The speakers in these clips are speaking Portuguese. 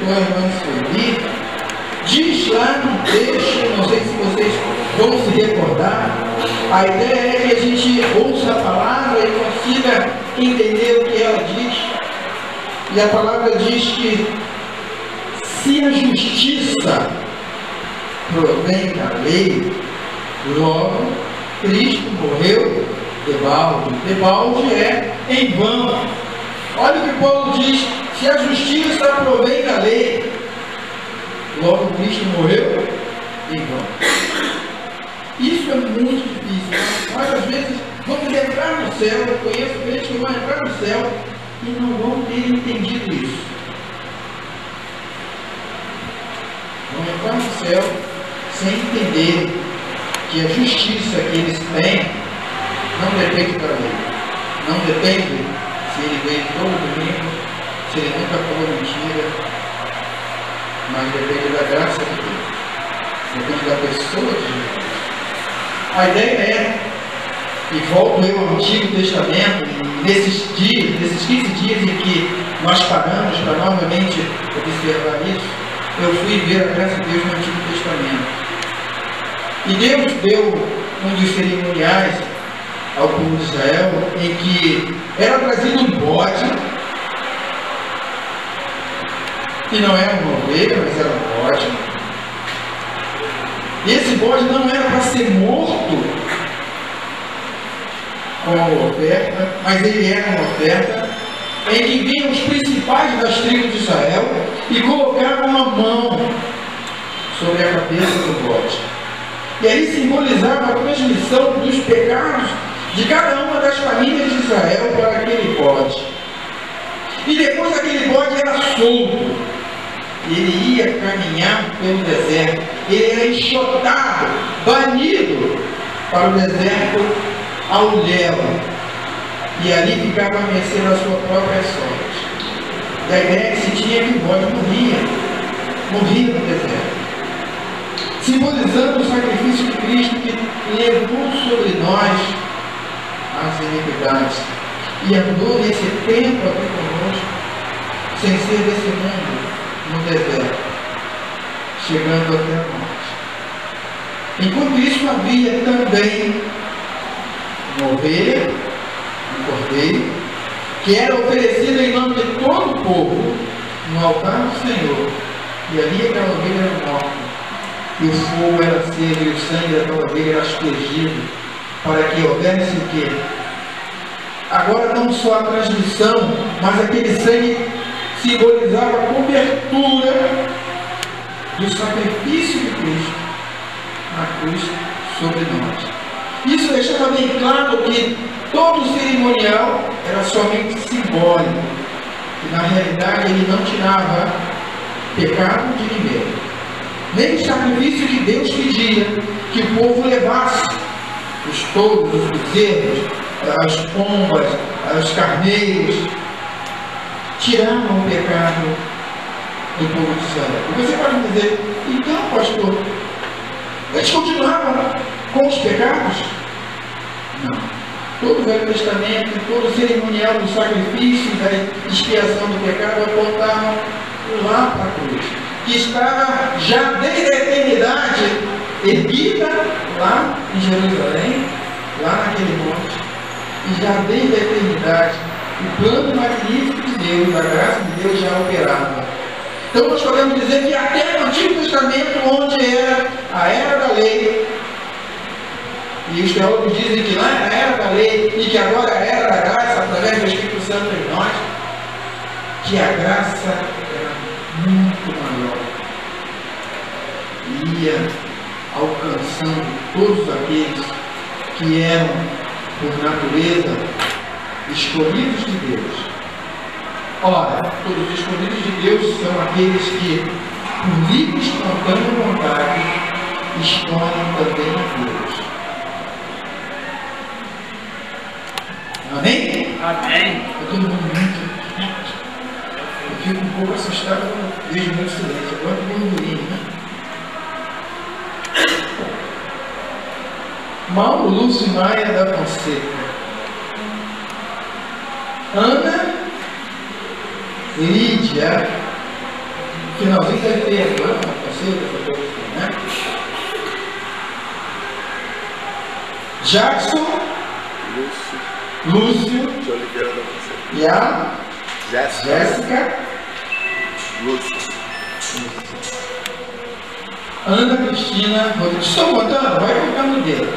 a irmã Sueli, diz lá no texto, não sei se vocês vão se recordar, a ideia é que a gente ouça a palavra e consiga entender o que ela diz. E a palavra diz que se a justiça provém da lei, logo Cristo morreu debalde. Debalde é em vão. Olha o que Paulo diz: se a justiça provém da lei, logo Cristo morreu em vão. Isso é muito difícil. Nós às vezes vamos entrar no céu, eu conheço crentes que vão entrar no céu e não vão ter entendido isso. Vão entrar no céu sem entender que a justiça que eles têm não depende da lei. Não depende se ele veio todo domingo, se ele nunca falou mentira, mas depende da graça de Deus. Depende da pessoa de Jesus. A ideia é, e volto eu ao Antigo Testamento, nesses 15 dias em que nós paramos para novamente observar isso, eu fui ver a graça de Deus no Antigo Testamento. E Deus deu um dos cerimoniais ao povo de Israel, em que era trazido um bode, que não era uma ovelha, mas era um bode. E esse bode não era para ser morto como oferta, mas ele era uma oferta em que vinham os principais das tribos de Israel e colocavam a mão sobre a cabeça do bode. E aí simbolizava a transmissão dos pecados de cada uma das famílias de Israel para aquele bode. E depois aquele bode era solto. Ele ia caminhar pelo deserto. Ele era enxotado, banido para o deserto ao léu. E ali ficava a mercê da sua própria sorte. E a ideia é que se tinha que o bode morria no deserto. Simbolizando o sacrifício de Cristo que levou sobre nós as iniquidades e andou nesse tempo aqui conosco, sem ser desse mundo, no deserto, chegando até a morte. Enquanto isso, havia também uma ovelha, um cordeiro, que era oferecido em nome de todo o povo no altar do Senhor, e ali aquela ovelha era morta, e o fogo era aceso, e o sangue daquela ovelha era aspergido, para que houvesse o quê? Agora não só a transmissão, mas aquele sangue simbolizava a cobertura do sacrifício de Cristo na cruz sobre nós. Isso deixava bem claro que todo o cerimonial era somente simbólico, e na realidade ele não tirava pecado de ninguém. Nem o sacrifício que Deus pedia que o povo levasse, os touros, os bezerros, as pombas, os carneiros, tiravam o pecado do povo de Israel. E você pode dizer: então, pastor, eles continuavam com os pecados? Não. Todo o Velho Testamento, todo o cerimonial do sacrifício e da expiação do pecado apontavam lá para a cruz, que estava já desde a eternidade erguida lá em Jerusalém, lá naquele monte, e já desde a eternidade o plano magnífico de Deus, a graça de Deus já operava. Então nós podemos dizer que até no Antigo Testamento, onde era a era da lei, e os teólogos dizem que lá era a era da lei e que agora é a era da graça, através do Espírito Santo em nós, que a graça era muito maior, e ia alcançando todos aqueles que eram, por natureza, escolhidos de Deus. Ora, todos os escolhidos de Deus são aqueles que, por livre e espontânea vontade, escolhem também a Deus. Amém? Amém. Todo mundo muito quieto. Eu fico um pouco assustado quando vejo muito silêncio. Agora eu vou burburinho, né? Mauro Lúcio Maia da Fonseca. Ana Lídia finalzinho deve ter agora, né? Jackson, Lúcio de Oliveira da Fonseca. e a Jéssica, Lúcio. Ana Cristina Rodrigues. Estou contando? Vai colocando no dedo.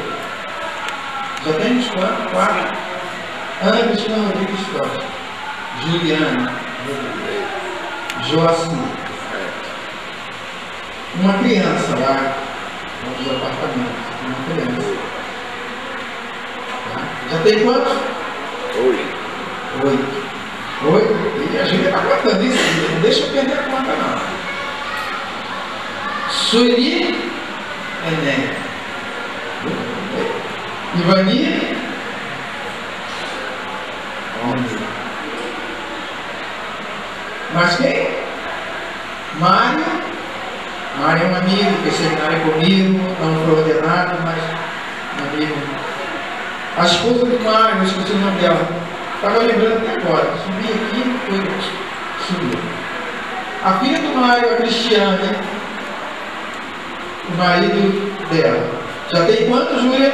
Já tem uns quatro. Ana Cristina Rodrigues Costa. Juliana Joaci. Uma criança lá nos apartamentos. Uma criança. Tá? Já tem quantos? 8. 8. E a Júlia está contando isso. Não deixa eu perder a conta, não. Sueli Enem. Ivani. Mas quem? Mário. Mário é um amigo, fez seminário comigo, não foi ordenado, mas um amigo. A esposa do Mário, eu esqueci o nome dela. Estava lembrando até agora. Subi aqui, subiu. A filha do Mário, a Cristiane, o marido dela. Já tem quanto, Júlia?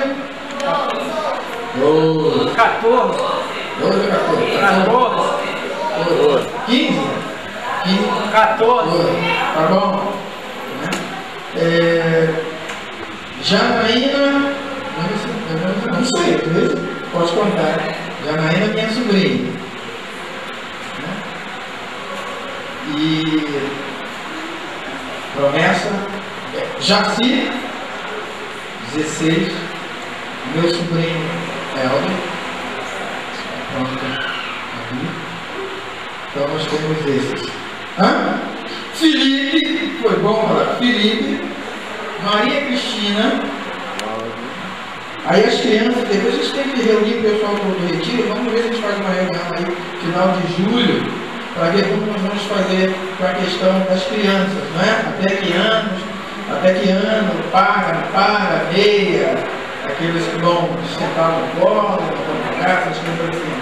12. 14. 12 ou 14? 15? 14. Tá bom? Janaína, não sei, pode contar. Janaína é minha sobrinha. E promessa, Jaci, 16, meu sobrinho Helder. Pronto. Então nós temos esses. Felipe, foi bom falar. Felipe, Maria Cristina. Aí as crianças, depois a gente tem que reunir o pessoal do retiro. Vamos ver se a gente faz uma reunião aí final de julho, para ver como nós vamos fazer com a questão das crianças, não é? Até que ano, paga, não paga, meia, aqueles que vão sentar no colo, vão pagar, essas coisas assim.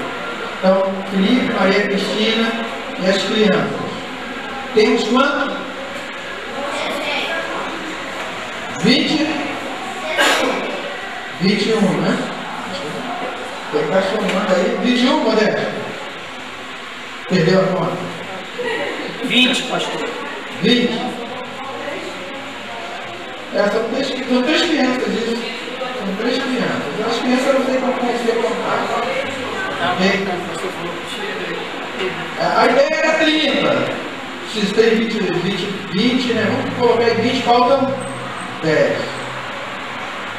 Então, Felipe, Maria Cristina e as crianças. Temos quanto? 21, né? Tem que estar somando aí. 21, Modesto. Perdeu a conta? 20, pastor. 20. São três crianças, isso. São 3 crianças. As crianças eu não sei como você contar. Okay? A ideia era 30. Se tem 20, né? Vamos colocar aí 20, faltam 10.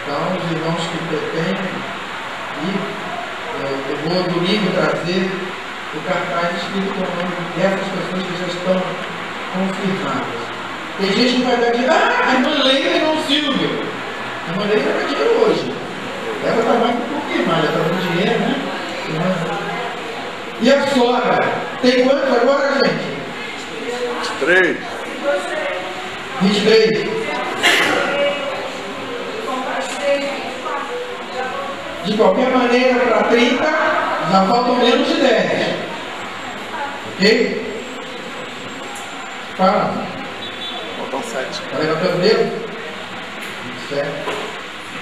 Então, os irmãos que pretendem ir, eu vou domingo trazer o cartaz escrito com o nome dessas pessoas que já estão confirmadas. Tem gente que vai dar dinheiro. A irmã Leila e irmão Silvio. A irmã Leila vai dar dinheiro hoje. Ela está mais que confirmada, está dando dinheiro, né? E a sogra? Tem quantos agora, gente? 3. 23. De qualquer maneira, para 30, já faltam menos de 10. Ok? Fala. Faltam 7. Está levantando o dedo? 27.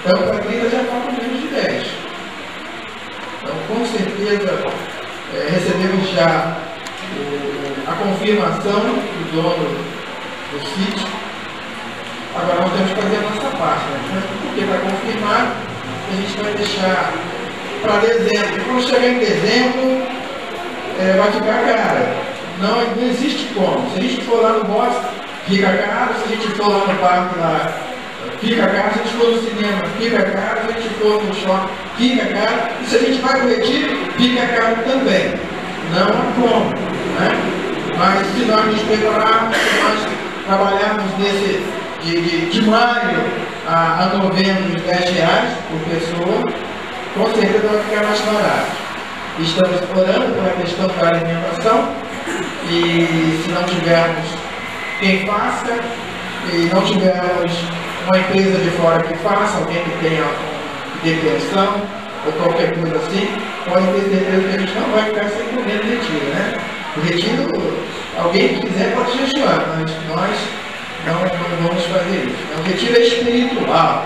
Então, para 30 já faltam menos de 10. Então, com certeza, recebemos já a confirmação do dono do sítio. Agora nós temos que fazer a nossa parte, né? Porque para confirmar, a gente vai deixar para dezembro. E quando chegar em dezembro, vai ficar caro. Não existe como. Se a gente for lá no bosque, fica caro. Se a gente for lá no parque, lá, fica caro. Se a gente for no cinema, fica caro. Se a gente for no shopping, fica caro. E se a gente vai no retiro, fica caro também. Não há como, né? Mas se nós nos prepararmos, se nós trabalharmos de maio a novembro, os R$10 por pessoa, com certeza vai ficar mais barato. Estamos orando pela questão da alimentação e se não tivermos quem faça, e não tivermos uma empresa de fora que faça, alguém que tenha detenção ou qualquer coisa assim, pode ter certeza que a gente não vai ficar sem comer no retiro, né? O retiro, Alguém que quiser pode jejuar, mas nós não vamos fazer isso. O retiro é espiritual,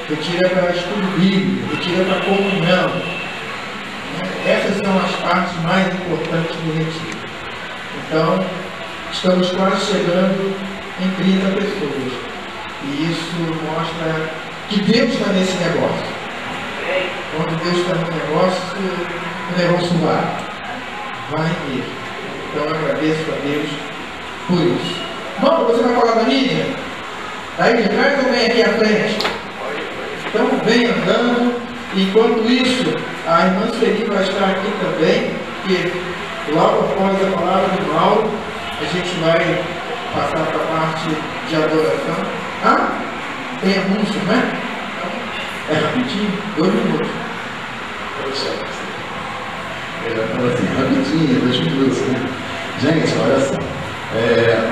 retiro é para estudo bíblico, retiro é para comunhão. Essas são as partes mais importantes do retiro. Então, estamos quase chegando em 30 pessoas. E isso mostra que Deus está nesse negócio. Quando Deus está no negócio, o negócio vai mesmo. Então eu agradeço a Deus por isso. Bom, você vai falar da mídia? Daí de trás ou vem aqui à frente? Então vem andando. Enquanto isso, a irmã Sueli vai estar aqui também, porque logo após a palavra do Mauro, a gente vai passar para a parte de adoração. Ah, tem anúncio, né? É rapidinho, 2 minutos. Rapidinho, 2 minutos, né? Gente, olha só,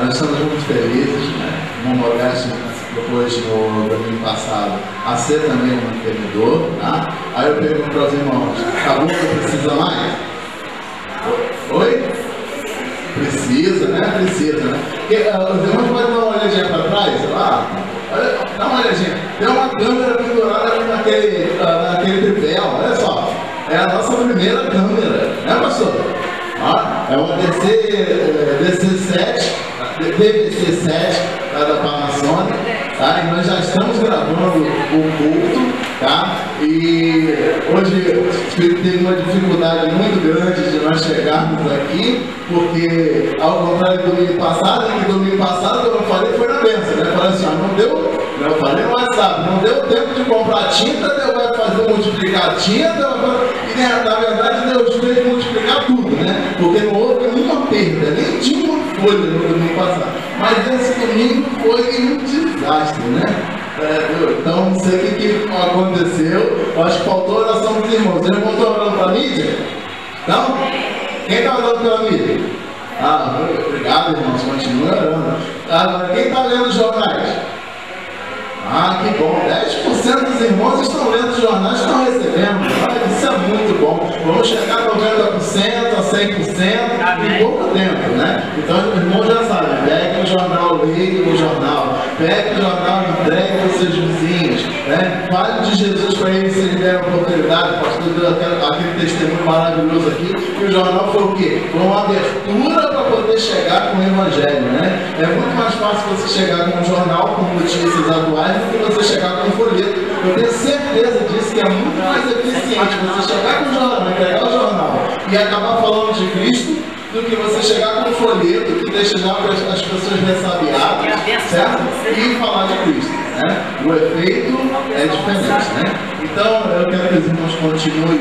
nós estamos muito felizes, né? O irmão Modesto propôs no domingo passado a ser também um mantenedor, tá? Aí eu pergunto para os irmãos, acabou que precisa mais? Oi? Precisa, né? Precisa, né? Porque os irmãos podem dar uma olhadinha para trás, lá, dá uma olhadinha. Tem uma câmera pendurada ali naquele tripé, olha só. É a nossa primeira câmera, né, pastor? É uma DVC7 da Panasonic, tá? E nós já estamos gravando o culto, tá? E hoje o Espírito teve uma dificuldade muito grande de nós chegarmos aqui, porque ao contrário do domingo passado, que eu falei foi na bênção, né? Falei assim, não deu, eu falei no WhatsApp, não deu tempo de comprar tinta, Deus vai fazer multiplicar tinta, e na verdade Deus fez multiplicar tudo, né? Porque não houve nenhuma perda, nem tinha uma folha no domingo passado. Mas esse domingo foi um desastre, né? Então não sei o que aconteceu, eu acho que faltou a oração dos irmãos. Os irmãos estão orando para a mídia? Não? Quem está orando pela mídia? Obrigado, irmãos, continue orando. Agora, quem está lendo os jornais? Que bom, 10% dos irmãos estão lendo os jornais, estão recebendo. Isso é muito bom. Vamos chegar a 90%, a 100% em pouco tempo, né? Então os irmãos já sabem, pegue o jornal, leia o jornal, pegue o jornal e entregue aos seus vizinhos, né? Fale de Jesus para eles se eles deram oportunidade. O pastor deu aquele testemunho maravilhoso aqui, e o jornal foi o quê? Foi uma abertura para poder chegar com o evangelho, né? É muito mais fácil você chegar com um jornal com notícias atuais do que você chegar com um folheto. Eu tenho certeza disso, que é muito mais eficiente você chegar com o jornal, entregar o jornal e acabar falando de Cristo, do que você chegar com um folheto que deixa já as pessoas ressabiadas, certo? E falar de Cristo, né? O efeito é diferente, né? Então eu quero que os irmãos continuem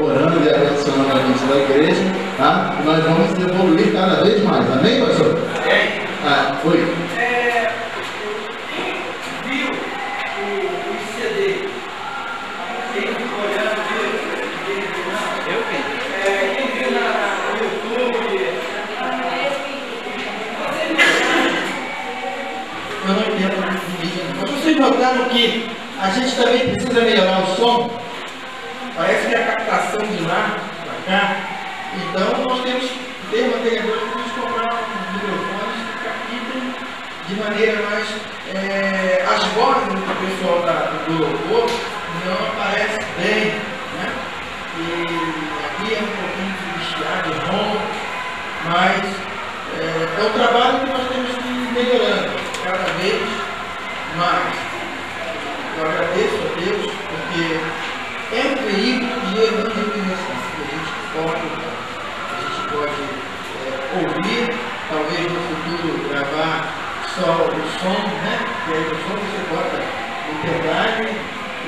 orando e abençoando a gente da igreja, tá? E nós vamos evoluir cada vez mais, amém, pastor? Oi. Vocês notaram que a gente também precisa melhorar o som? Parece que é a captação de lá para cá. Então nós temos que ter mantenedores para nos comprar microfones que captem de maneira mais. As vozes do pessoal do louvor não aparecem bem, né? E aqui é um pouquinho de chiado, ronco, mas é um trabalho que nós temos que ir melhorando cada vez mais. Eu agradeço a Deus porque é um veículo de evangelização que a gente pode ouvir, talvez no futuro gravar só o som, né? E aí o som você bota no pendrive e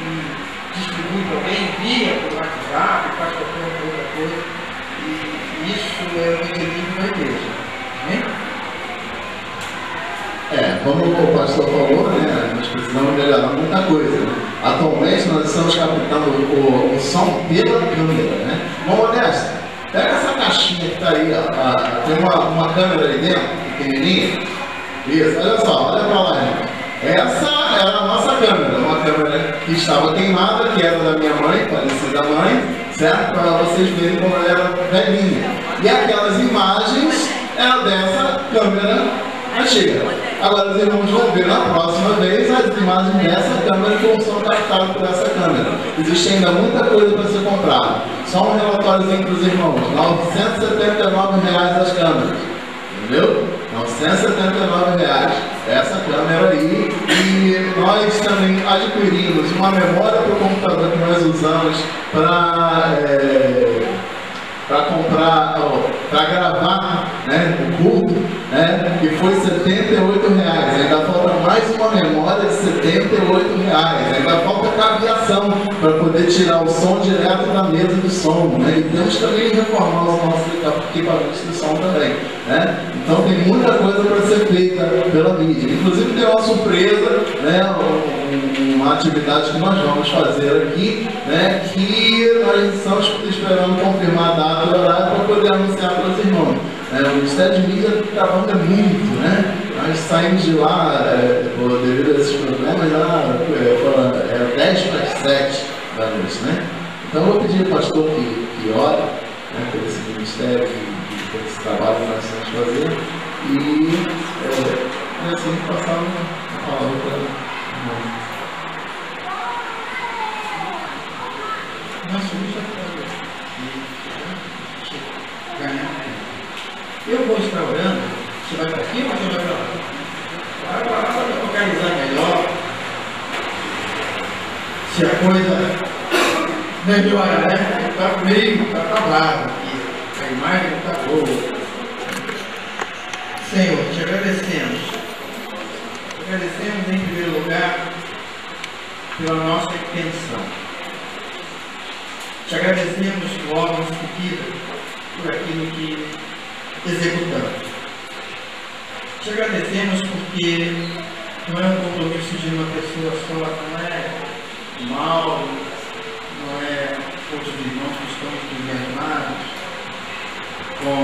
distribui para alguém, envia para o WhatsApp, faz qualquer outra coisa. E isso é o equilíbrio da igreja. Amém? Como o pastor falou, né, nós precisamos melhorar muita coisa. Né? Atualmente nós estamos captando o som pela câmera. Né? Bom, Modesto, pega essa caixinha que está aí, ó, tem uma câmera aí dentro, pequenininha. Isso, olha só, olha para lá, irmão. Essa era a nossa câmera, uma câmera que estava queimada, que era da minha mãe, falecida mãe, certo? Para vocês verem como ela era velhinha. E aquelas imagens era dessa câmera antiga. Agora os irmãos vão ver na próxima vez as imagens dessa câmera que são captadas por essa câmera. Existe ainda muita coisa para ser comprada. Só um relatóriozinho para os irmãos: R$979 as câmeras. Entendeu? R$979 essa câmera aí. E nós também adquirimos uma memória para o computador que nós usamos para comprar, para gravar, né, o culto, né, que foi R$78. Ainda falta mais uma memória de R$78. Ainda falta cabeação para poder tirar o som direto da mesa de som, né? E temos também que reformar os nossos equipamentos de som também, né? Então tem muita coisa para ser feita pela mídia. Inclusive tem uma surpresa, né, uma atividade que nós vamos fazer aqui, né, que nós estamos esperando confirmar a data e horário para poder anunciar para os irmãos. O Ministério de Mídia está trabalhando muito, né? Nós saímos de lá, devido a esses problemas, já 10:07 da noite, né? Então eu vou pedir ao pastor que ore, né, por esse ministério e por esse trabalho que nós estamos fazendo, e assim passar uma palavra para o irmão. Eu vou estar orando. Você vai para aqui ou você vai para lá? Vai para lá para localizar melhor. Se a coisa melhora, né? Está meio, está travado aqui. A imagem não está boa. Senhor, te agradecemos. Te agradecemos em primeiro lugar pela nossa intenção. Te agradecemos logo em seguida por aquilo que executamos. Te agradecemos porque não é um compromisso de uma pessoa só, não é mal, não é outros irmãos que estão entusiasmados com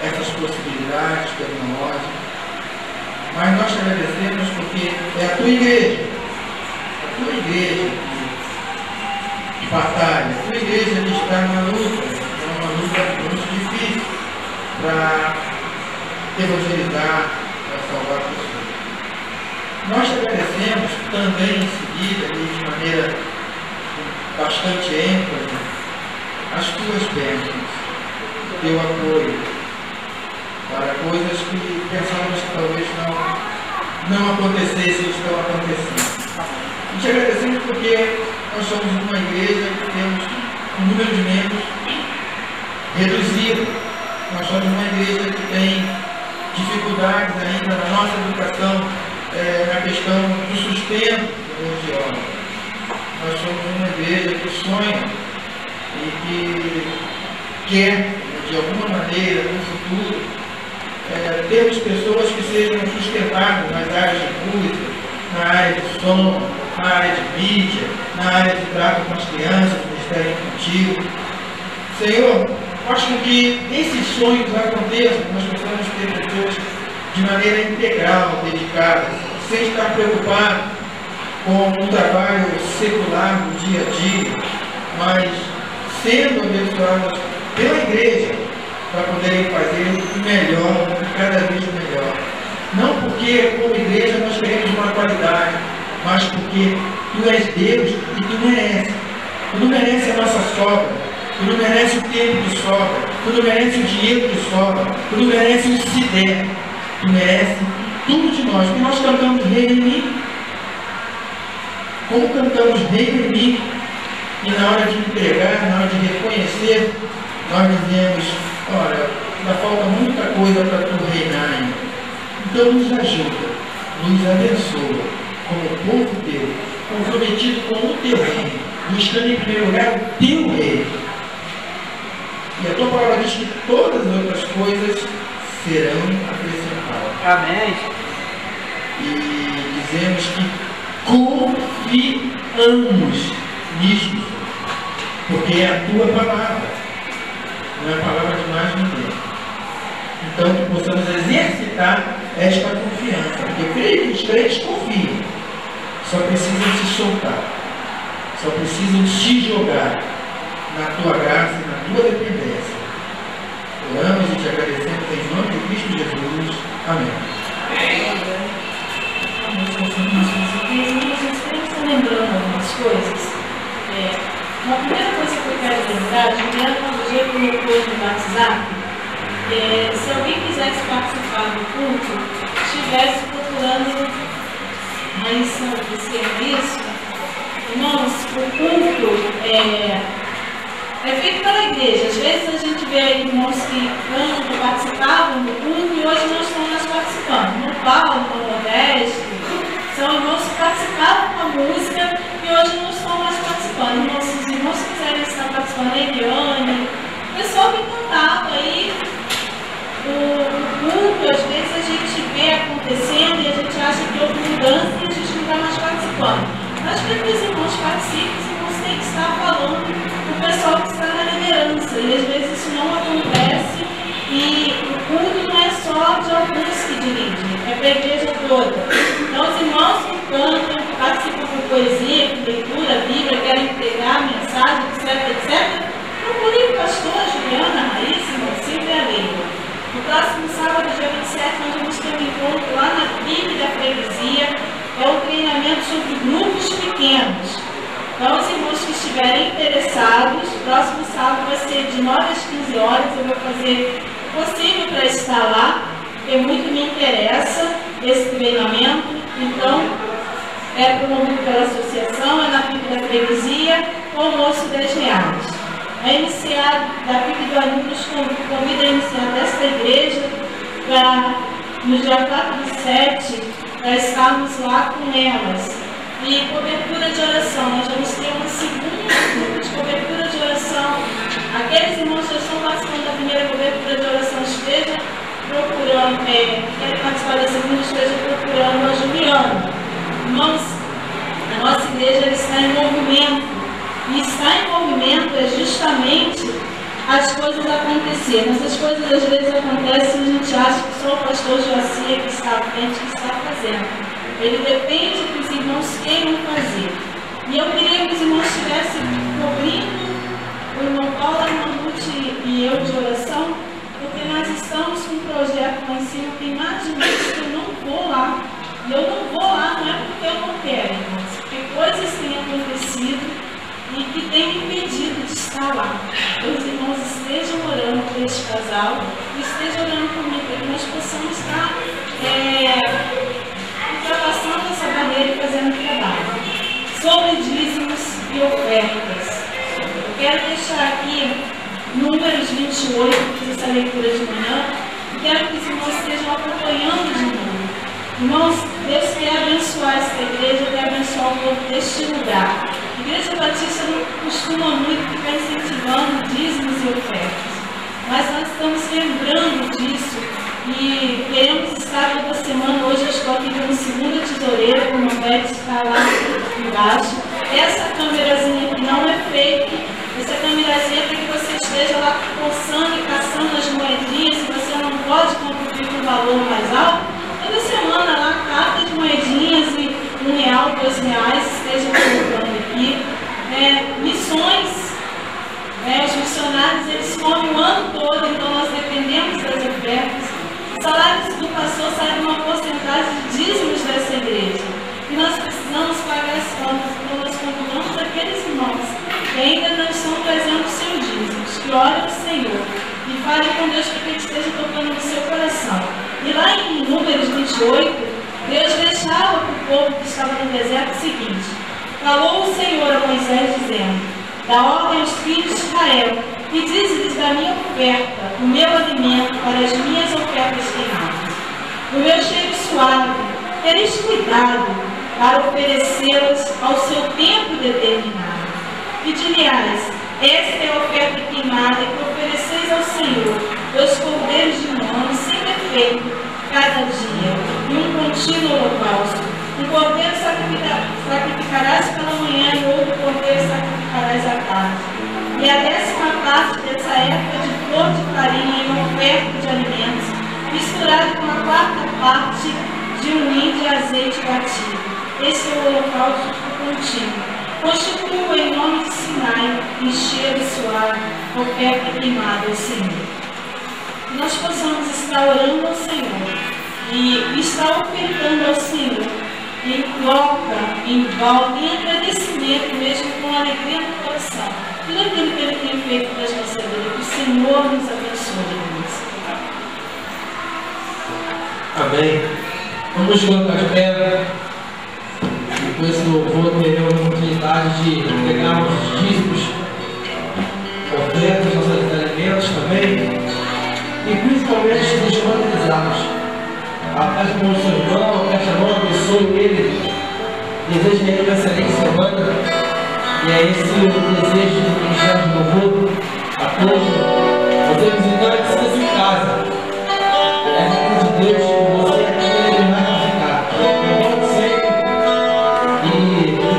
essas possibilidades tecnológicas, mas nós te agradecemos porque é a tua igreja que batalha, a tua igreja que está na luta, é uma luta muito difícil para evangelizar, para salvar pessoas. Nós te agradecemos também em seguida, e de maneira bastante ênfase, as tuas bênçãos, o teu apoio para coisas que pensávamos que talvez não acontecessem e estão acontecendo. E te agradecemos porque nós somos uma igreja que temos um número de membros reduzido. Nós somos uma igreja que tem dificuldades ainda na nossa educação, na questão do sustento religioso. Nós somos uma igreja que sonha e que quer, de alguma maneira, no futuro, termos pessoas que sejam sustentadas nas áreas de música, na área de som, na área de mídia, na área de trato com as crianças, no ministério infantil. Senhor, faz com que esses sonhos aconteçam, nós possamos ter pessoas de maneira integral, dedicadas, sem estar preocupados com um trabalho secular no dia a dia, mas sendo abençoados pela igreja para poderem fazer o melhor, cada vez melhor. Não porque, como igreja, nós queremos uma qualidade, mas porque tu és Deus e tu mereces. Tu não mereces a nossa sobra, tu não mereces o tempo que sobra, tu não mereces o dinheiro que sobra, tu não mereces o se der, tu mereces tudo de nós, porque nós cantamos Reino em mim. Como cantamos Reino em mim, e na hora de entregar, na hora de reconhecer, nós dizemos, olha, ainda falta muita coisa para tu reinar ainda. Então nos ajuda, nos abençoa, como povo teu, comprometido com o teu reino, buscando em primeiro lugar o teu reino. E a tua palavra diz que todas as outras coisas serão acrescentadas. Amém. E dizemos que confiamos nisto, porque é a tua palavra, não é a palavra de mais ninguém. Então que possamos exercitar esta confiança, porque eu creio que os crentes confiam, só precisam se soltar, só precisam se jogar na tua graça e na tua dependência. Oramos e te agradecemos em nome de Cristo Jesus. Amém. Nós estamos lembrando algumas coisas. Uma primeira coisa que eu quero lembrar, Juliana, quando o dia colocou no WhatsApp, se alguém quisesse participar do culto, estivesse procurando a lição de serviço, irmãos, o culto é feito pela igreja. Às vezes a gente vê irmãos que cantam, participavam do culto e hoje não estão mais participando. No Paulo, no Modesto, são irmãos que participavam com a música e hoje não estão mais participando. Irmãos, se os irmãos quiserem estar participando, a Eliane, o pessoal que cantava aí, o culto, às vezes a gente vê acontecendo e a gente acha que houve mudança e a gente não está mais participando. Mas para que os irmãos participem, os irmãos têm que estar falando com o pessoal que está na liderança. E às vezes isso não acontece e o culto não é só de alguns que dirigem, é para a igreja toda. Então os irmãos que cantam, que participam com poesia, com leitura, Bíblia, querem pregar mensagem, etc. Procurem o pastor Juliana, Raíssa, Silvia e a Leila. No próximo sábado, dia 27, nós vamos ter um encontro lá na PIB da Freguesia. É um treinamento sobre grupos pequenos. Então, os irmãos que estiverem interessados, próximo sábado vai ser de 9 às 15 horas. Eu vou fazer o possível para estar lá, porque muito me interessa esse treinamento. Então, é promovido pela associação, é na PIB da Freguesia, com almoço R$10. A iniciar da PIB do Anil nos convida a iniciar desta igreja no dia 4/7, para estarmos lá com elas. E cobertura de oração, nós vamos ter um segundo grupo de cobertura de oração. Aqueles irmãos que estão participando da primeira cobertura de oração estejam procurando, querem participar da segunda, estejam procurando a Juliana. Irmãos, a nossa igreja está em movimento. E estar em movimento é justamente as coisas acontecerem. Essas coisas às vezes acontecem e a gente acha que só o pastor Joacia que está à frente que está fazendo. Ele depende que os irmãos queiram fazer. E eu queria que os irmãos estivessem cobrindo o irmão Paulo, a irmã Ruth e eu de oração, porque nós estamos com um projeto lá em cima, tem mais de um mês que eu não vou lá. E eu não vou lá, não é porque eu não quero, irmãos, porque coisas têm acontecido e que tem impedido de estar lá. Então, os irmãos estejam orando por este casal e estejam orando comigo, para que nós possamos estar ultrapassando essa barreira e fazendo trabalho. Sobre dízimos e ofertas. Eu quero deixar aqui Números 28, fiz essa leitura de manhã, e quero que os irmãos estejam acompanhando de novo. Irmãos, Deus quer abençoar esta igreja, quer abençoar o povo deste lugar. A Igreja Batista não costuma muito ficar incentivando dízimos e ofertas, mas nós estamos lembrando disso e queremos estar toda semana. Hoje eu estou aqui como segunda tesoureira, como a Beth está lá embaixo. Essa câmerazinha aqui não é fake, essa câmerazinha é para que você esteja lá coçando e caçando as moedinhas. Se você não pode contribuir com um valor mais alto, toda semana lá, carta de moedinhas e R$1, R$2, esteja colocando aqui. Missões, os missionários, eles comem o ano todo, então nós dependemos das ofertas. Os salários do pastor saem uma porcentagem de dízimos dessa igreja. E nós precisamos pagar as contas, então nós convidamos aqueles irmãos que ainda não estão trazendo os seus dízimos, que orem ao Senhor e falem com Deus para que Ele esteja tocando no seu coração. E lá em Números 28, Deus deixava para o povo que estava no deserto o seguinte: falou o Senhor a Moisés dizendo: dá ordem aos filhos de Israel e diz-lhes da minha oferta, o meu alimento para as minhas ofertas queimadas, o meu cheiro suave, tereis cuidado para oferecê-las ao seu tempo determinado. E dir-lhe-ás: esta é a oferta queimada que ofereceis ao Senhor, 2 cordeiros de um ano sem defeito cada dia, e um contínuo holocausto. Um cordeiro sacrificarás pela manhã e outro cordeiro sacrificarás à tarde. E a 10ª parte dessa época de flor de farinha e uma oferta de alimentos, misturado com a 4ª parte de um hin de azeite batido. Esse é o holocausto contínuo. Constitua em nome de Sinai, em cheiro suave, oferta queimada ao Senhor. que nós possamos estar orando ao Senhor e estar ofertando ao Senhor em troca, em volta, em agradecimento mesmo, com alegria no coração. Tudo aquilo que Ele tem feito nas nossas vidas, que o Senhor nos abençoe, irmãos. Amém. Vamos colocar de pé. Depois do louvor, teremos a oportunidade de entregar os dízimos, ofertas, nossos alimentos também. E principalmente nos evangelizarmos. Apeça com o seu irmão, apeça a mão, abençoe ele. Deseja a ele uma excelente semana. E é esse o desejo do Ministério de Louvor a todos. Você visitante, sinta-se em casa. É a casa de Deus que você ele vai ficar. Eu volto sempre. E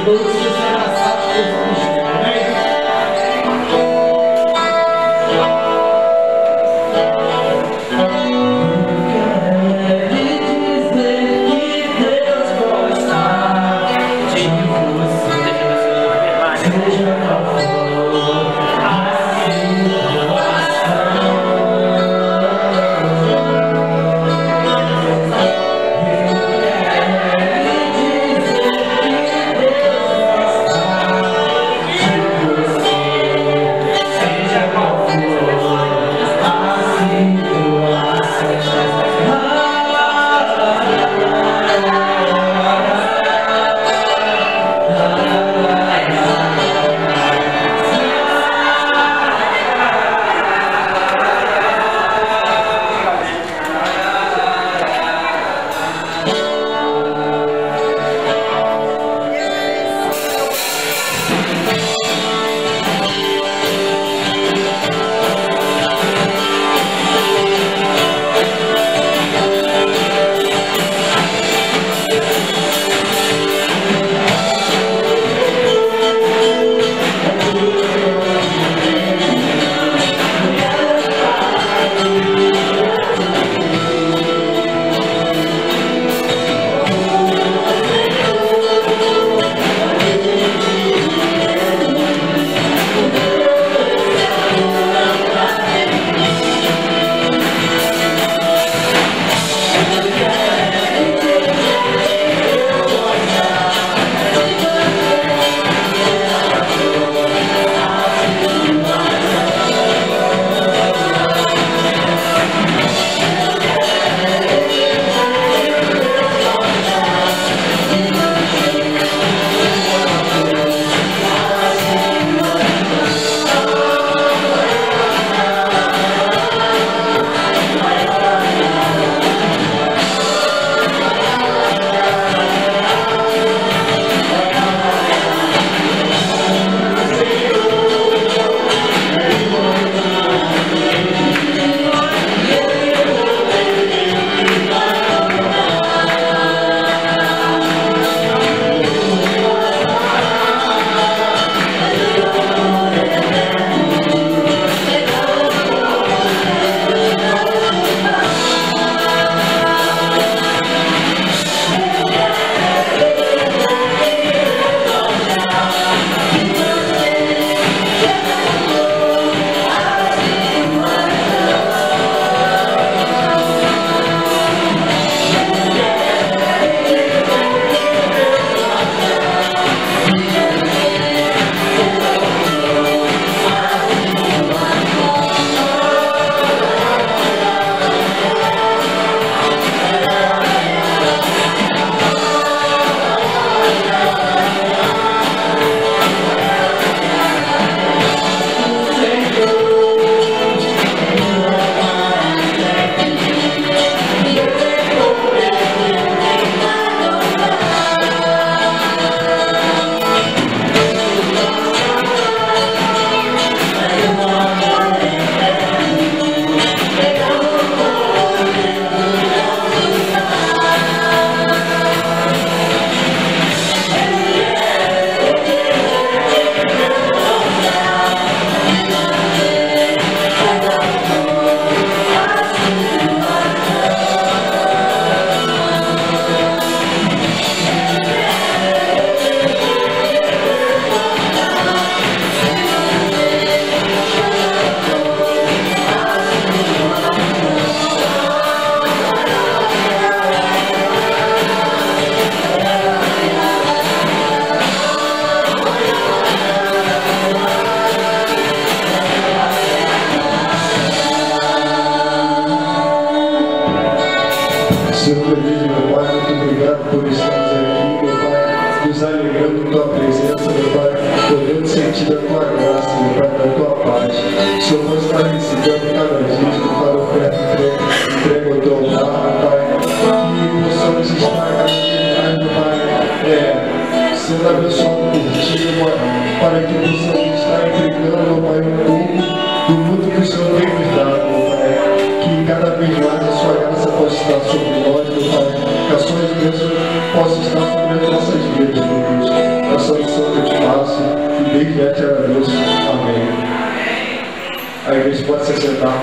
todos os abraçados por Cristo. Amém? Seja Senhor querido, meu Pai, muito obrigado por estarmos aqui, meu Pai, nos alegrando em Tua presença, meu Pai, podendo sentir da Tua graça, meu Pai, da Tua paz. O Senhor pode estar recebendo cada dia, meu Pai, oferta entrega ao Teu altar, meu Pai, que possamos estar cada vez mais, meu Pai, sendo abençoado por Ti, meu Pai, para que possamos estar entregando, meu Pai, um pouco do muito que o Senhor tem nos dado, meu Pai, que cada vez mais a Sua graça possa estar sobre nós, meu Pai, que as Suas bênçãos possam estar sobre as nossas vidas, meu Deus. Essa oração que eu te faço e desde já te agradeço. Amém. A igreja pode se sentar.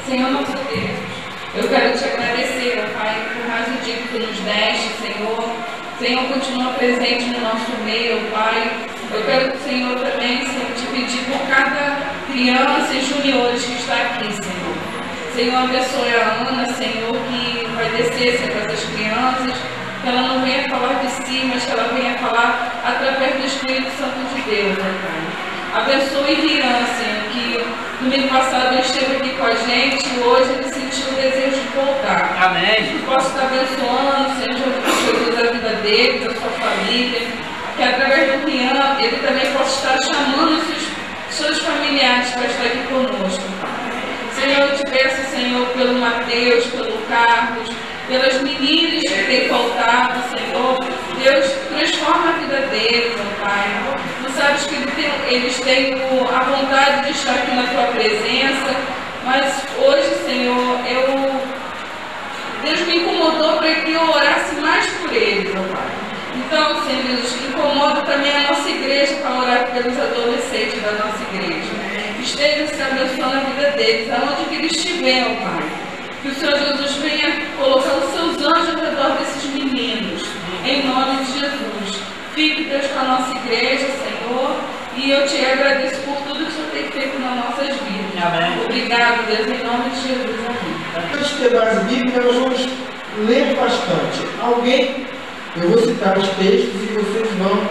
Senhor nosso Deus, eu quero te agradecer, ó Pai, por mais um dia que tu nos deste, Senhor. Senhor, continua presente no nosso meio, Pai. Eu quero, Senhor, também te pedir por cada criança e juniores que está aqui, Senhor. Senhor, abençoe a Ana, Senhor, que vai descer, Senhor, para essas crianças, que ela não venha falar de si, mas que ela venha falar através do Espírito Santo de Deus, ó Pai. Abençoe Rian, Senhor, que domingo passado ele esteve aqui com a gente e hoje ele sentiu o desejo de voltar. Amém. Que possa estar abençoando, Senhor Jesus, a vida dele, da sua família. Que através do Rian ele também possa estar chamando os seus familiares para estar aqui conosco. Senhor, eu te peço, Senhor, pelo Mateus, pelo Carlos, pelas meninas que têm faltado, Senhor. Deus, transforma a vida deles, ó Pai. Tu sabes que eles têm a vontade de estar aqui na Tua presença, mas hoje, Senhor, Deus me incomodou para que eu orasse mais por eles, ó Pai. Então, Senhor Jesus, incomoda também a nossa igreja para orar pelos adolescentes da nossa igreja. Esteja se abençoando a vida deles, aonde que eles estiverem, ó Pai. Que o Senhor Jesus venha colocar os seus anjos ao redor desses meninos, em nome de Jesus. Fique, Deus, com a nossa igreja, Senhor, e eu te agradeço por tudo que o Senhor tem feito nas nossas vidas. Amém. Obrigado, Deus, em nome de Jesus. Amém. Antes de ter base bíblica, nós vamos ler bastante. Alguém, eu vou citar os textos e vocês vão,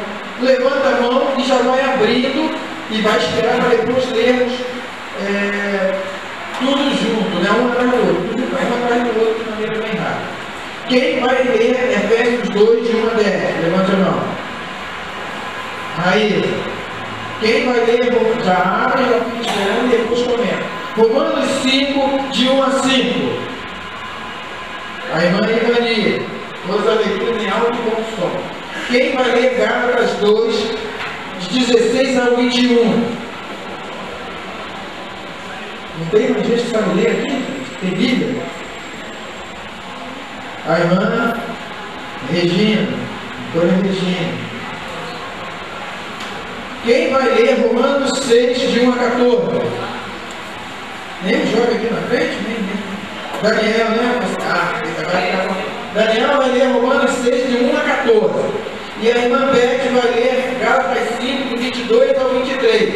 levanta a mão e já vai abrindo e vai esperar para depois lermos tudo junto, né? Um atrás do outro, um atrás do outro de maneira bem rápida. Quem vai ler Efésios 2, de 1 a 10? Levante a mão. Aí, quem vai ler, já abre, já fica esperando e depois comenta. Romanos 5, de 1 a 5. A irmã Ivani, todas as leituras em alto e bom som. Quem vai ler Gálatas 2, de 16 a 21? Não tem mais gente que sabe ler aqui? Tem Bíblia? A irmã Regina, Dona Regina. Quem vai ler Romanos 6, de 1 a 14? Nem o jovem aqui na frente, nem. Daniel, né? Daniel vai ler Romanos 6, de 1 a 14. E a irmã Beth vai ler Gálatas 5, de 22 ao 23.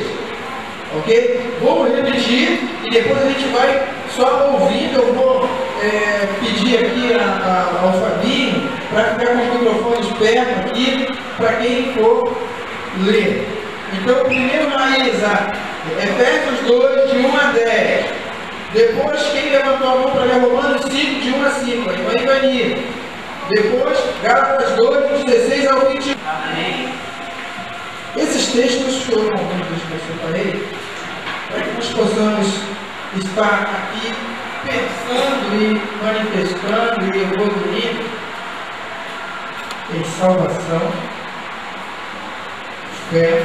Ok? Vou repetir e depois a gente vai só ouvindo. Eu vou pedir aqui ao Fabinho para ficar com os microfones perto aqui, para quem for ler. Então, primeiro Maísa, Efésios 2, de 1 a 10. Depois, quem levantou a mão para ler Romanos 5, de 1 a 5, a irmã Ivani. Depois, Gálatas 2, de 16 ao 21. Amém. Esses textos foram alguns dos que eu separei, para que nós possamos estar aqui pensando e manifestando e evoluindo em salvação, fé,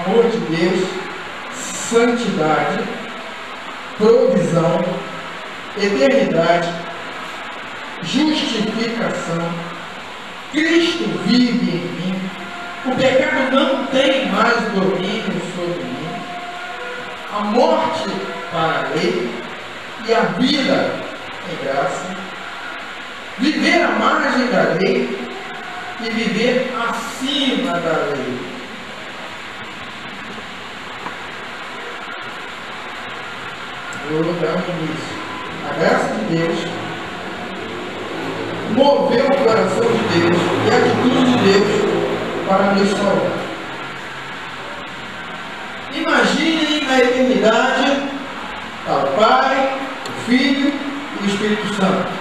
amor de Deus, santidade, provisão, eternidade, justificação. Cristo vive em mim. O pecado não tem mais domínio sobre mim. A morte para a lei e a vida em graça. Viver à margem da lei e viver acima da lei. Vou dar um início. A graça de Deus moveu o coração de Deus e a atitude de Deus para nos salvar. Imaginem na eternidade o Pai, o Filho e o Espírito Santo.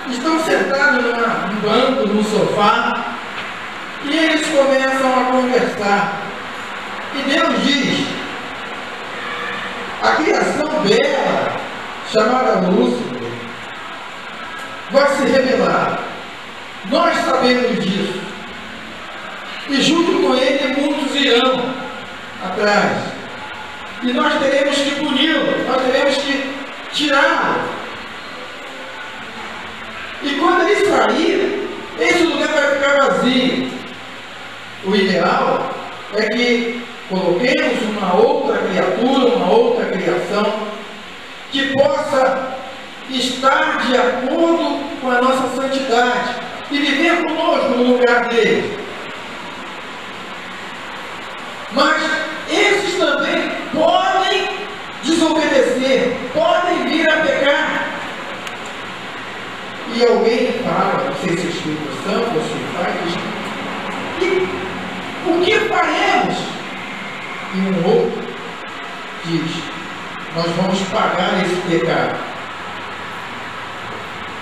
Estão sentados num banco, num sofá, e eles começam a conversar. E Deus diz: a criação bela, chamada Lúcifer, vai se revelar. Nós sabemos disso. E junto com ele muitos irão atrás. E nós teremos que puni-lo, nós teremos que tirá-lo. E quando ele sair, esse lugar vai ficar vazio. O ideal é que coloquemos uma outra criatura, uma outra criação, que possa estar de acordo com a nossa santidade e viver conosco no lugar dele. Mas esses também podem desobedecer, podem vir a pecar. E alguém fala, não sei se é o Espírito Santo ou se o Pai, diz: o que faremos? E um outro diz: nós vamos pagar esse pecado.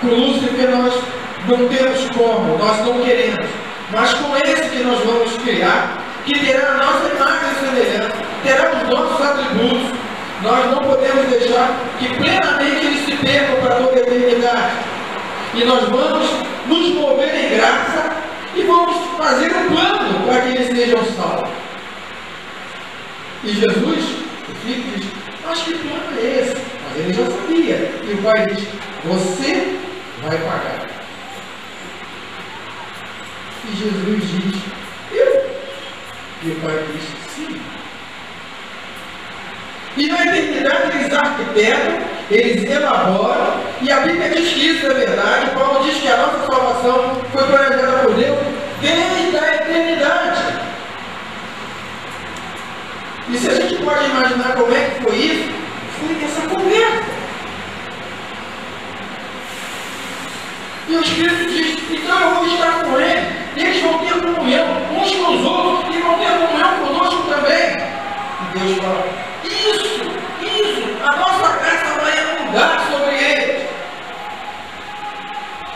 Com Lúcifer nós não temos como, nós não queremos. Mas com esse que nós vamos criar, que terá a nossa imagem e semelhança, terá os nossos atributos, nós não podemos deixar que plenamente eles se percam para toda a eternidade. E nós vamos nos mover em graça e vamos fazer um plano para que eles sejam salvos. E Jesus, o Filho, diz: mas que plano é esse? Mas ele já sabia. E o Pai diz: você vai pagar. E Jesus diz: eu? E o Pai diz: sim. E na eternidade eles arquitetam, eles elaboram, e a Bíblia diz que isso é verdade. Paulo diz que a nossa salvação foi planejada por Deus desde a eternidade. E se a gente pode imaginar como é que foi isso, foi nessa conversa. E o Espírito diz: então eu vou estar com eles, e eles vão ter comunhão uns com os outros, e vão ter comunhão conosco também. E Deus fala: isso, a nossa graça vai abundar sobre eles.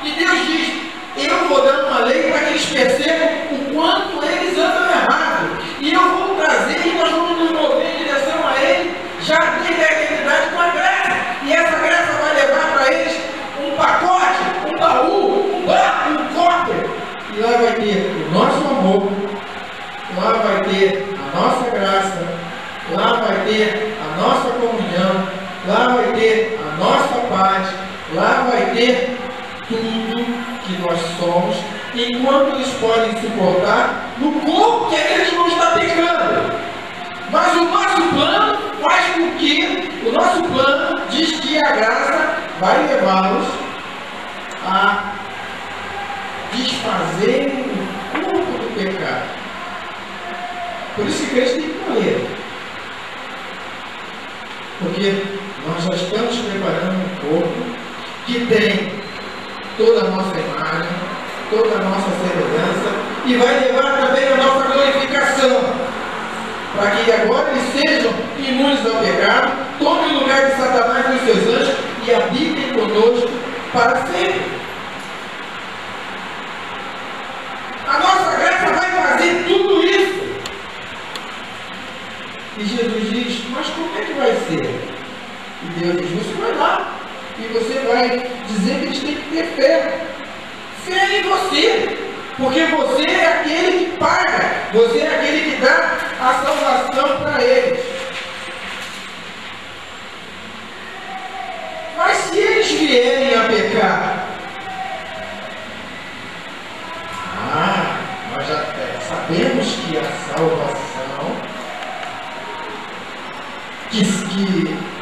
E Deus diz: eu vou dar uma lei para que eles percebam o quanto eles andam errado. E eu vou trazer, e nós vamos nos mover em direção a ele, já desde a eternidade, com a graça. E essa graça vai levar para eles um pacote, um baú, um barco, um cofre. E lá vai ter o nosso amor, lá vai ter a nossa graça, lá vai ter a nossa comunhão, lá vai ter a nossa paz, lá vai ter tudo que nós somos, enquanto eles podem suportar no corpo que eles não estão pecando. Mas o nosso plano faz com que, o nosso plano diz que a graça vai levá-los a desfazer o corpo do pecado. Por isso que Cristo tem que morrer. Porque nós já estamos preparando um corpo que tem toda a nossa imagem, toda a nossa semelhança, e vai levar também a nossa glorificação, para que agora eles sejam imunes ao pecado, tomem o lugar de Satanás e dos seus anjos e habitem conosco para sempre. A nossa graça vai fazer tudo isso. E Jesus diz: mas como é que vai ser? E Deus diz: você vai lá e você vai dizer que eles têm que ter fé. Fé em você, porque você é aquele que paga, você é aquele que dá a salvação para eles. Mas se eles vierem a pecar,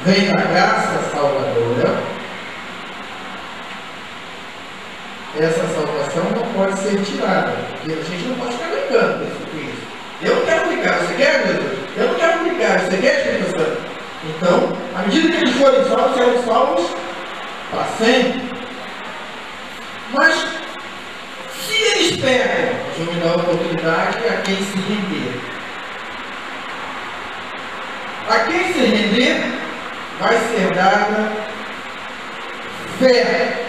vem da graça salvadora, essa salvação não pode ser tirada, porque a gente não pode ficar brincando com isso. Eu não quero brincar, você quer, Jesus? Eu não quero brincar, você quer, Espírito Santo? Então, à medida que eles forem salvos, serão salvos para sempre. Mas, se eles pegam, eu vou dar a oportunidade a quem se render. A quem se render, vai ser dada fé.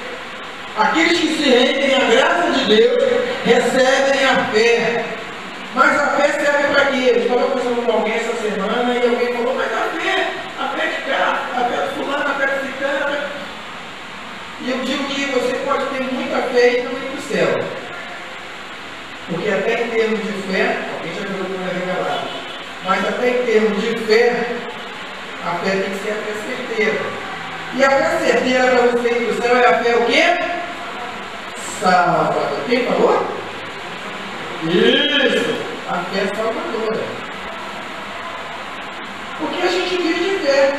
Aqueles que se rendem à graça de Deus, recebem a fé. Mas a fé serve para quê? Eu estava conversando com alguém essa semana e alguém falou, mas a fé de cá, a fé de fulano, a fé de ciclano. E eu digo que você pode ter muita fé e não ir para o céu. Porque até em termos de fé, alguém já viu que não é revelado, mas até em termos de fé, a fé tem que ser a fé certeira. E a fé certeira para você ir para o céu é a fé o quê? Salvador. Quem falou? Isso! A fé salvadora. Porque a gente vive de fé.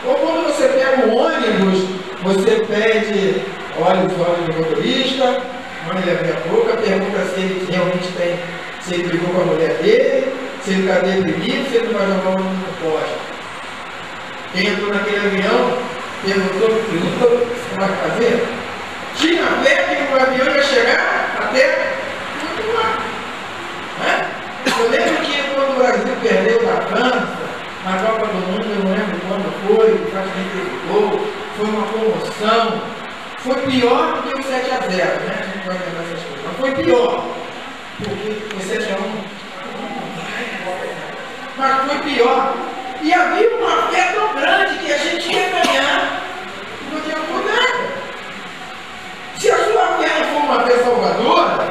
Ou quando você pega um ônibus, você pede, olha os olhos do motorista, manda ele abrir a boca, pergunta se ele realmente tem, se ele brigou com a mulher dele, se ele está deprimido, se ele não vai jogar um no poste. Quem entrou naquele avião, perguntou para o piloto o que vai fazer. Tinha fé que o avião ia chegar até muito lá. Né? Eu lembro que quando o Brasil perdeu da França, na Copa do Mundo, eu não lembro quando foi, praticamente teve gol, foi uma comoção. Foi pior do que o 7-0, né? A gente vai lembrar essas coisas. Mas foi pior. Porque foi 7-1. Mas foi pior. E havia uma fé tão grande que a gente ia ganhar. Não adiantou nada. Se a sua fé não for uma fé salvadora,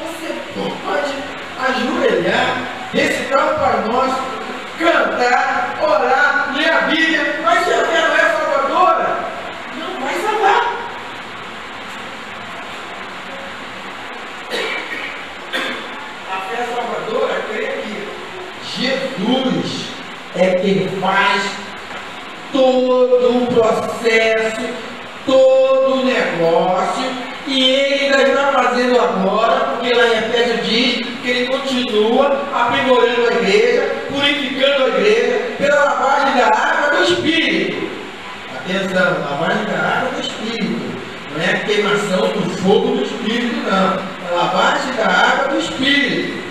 você pode ajoelhar, recitar o Pai Nosso, cantar, orar, ler a Bíblia, mas se a fé não é salvadora, não vai salvar. A fé salvadora crê que Jesus é quem faz todo o processo, todo o negócio, e ele ainda está fazendo agora, porque lá em Efésios diz que ele continua aprimorando a igreja, purificando a igreja, pela lavagem da água do Espírito. Atenção, lavagem da água do Espírito. Não é a queimação do fogo do Espírito, não. É a lavagem da água do Espírito.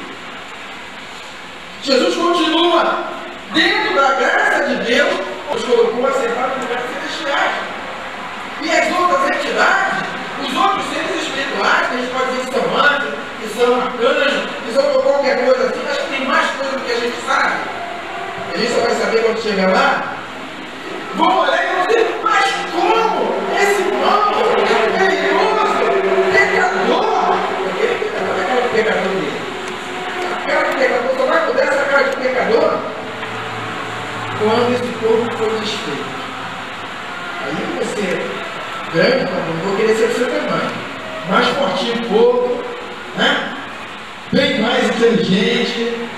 Jesus continua dentro da graça de Deus, nos colocou assentado em lugares celestiais. E as outras entidades, os outros seres espirituais, que a gente pode dizer que são anjos, que são arcanjos, que são qualquer coisa assim, acho que tem mais coisa do que a gente sabe. A gente só vai saber quando chegar lá. Vão olhar e vão dizer, mas como? Esse irmão é perigoso, pecador. Olha a cara de pecador dele. A cara de pecador só vai mudar essa cara de pecador quando esse corpo for desfeito. Aí você, grande, não vou querer ser do seu tamanho, mais fortinho um pouco, né? Bem mais inteligente.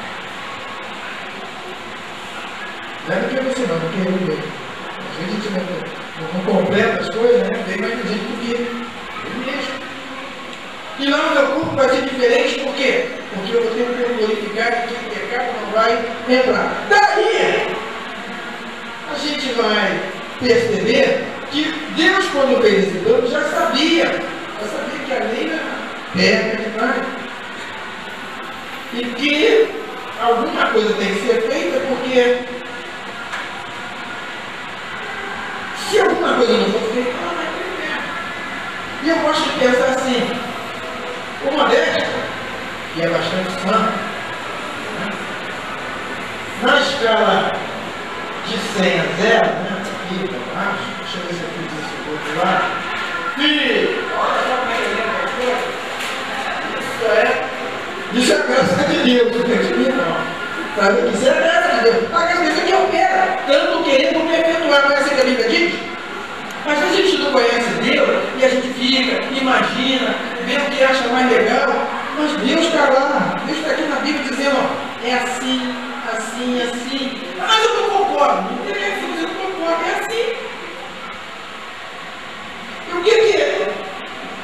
Não é do que você não, porque a gente não completa as coisas, né? Bem mais inteligente do que ele mesmo. E lá no meu corpo vai ser diferente, por quê? Porque eu vou ter que glorificar que o pecado não vai entrar. Daí, a gente vai perceber que Deus, quando fez esse plano, já sabia que a lei era pega demais. E que alguma coisa tem que ser feita, porque se alguma coisa não for feita, ela vai ter. E eu gosto de pensar assim, o Modesto, que é bastante santo, né? Na escala de 100 a 0, né? Aqui para baixo, deixa eu ver se eu fiz esse outro lá. Filho, olha só como é que é. Isso é graça de Deus, não tem não. Sabe? Isso é graça de Deus. A graça de Deus que opera, tanto querer como efetuar, não é assim que a Bíblia diz? Mas se a gente não conhece Deus, e a gente fica, imagina, vê o que acha mais legal, mas Deus está lá, Deus está aqui na Bíblia dizendo, ó, é assim, assim, assim. Mas eu não concordo, não tem que dizer que eu não concordo, é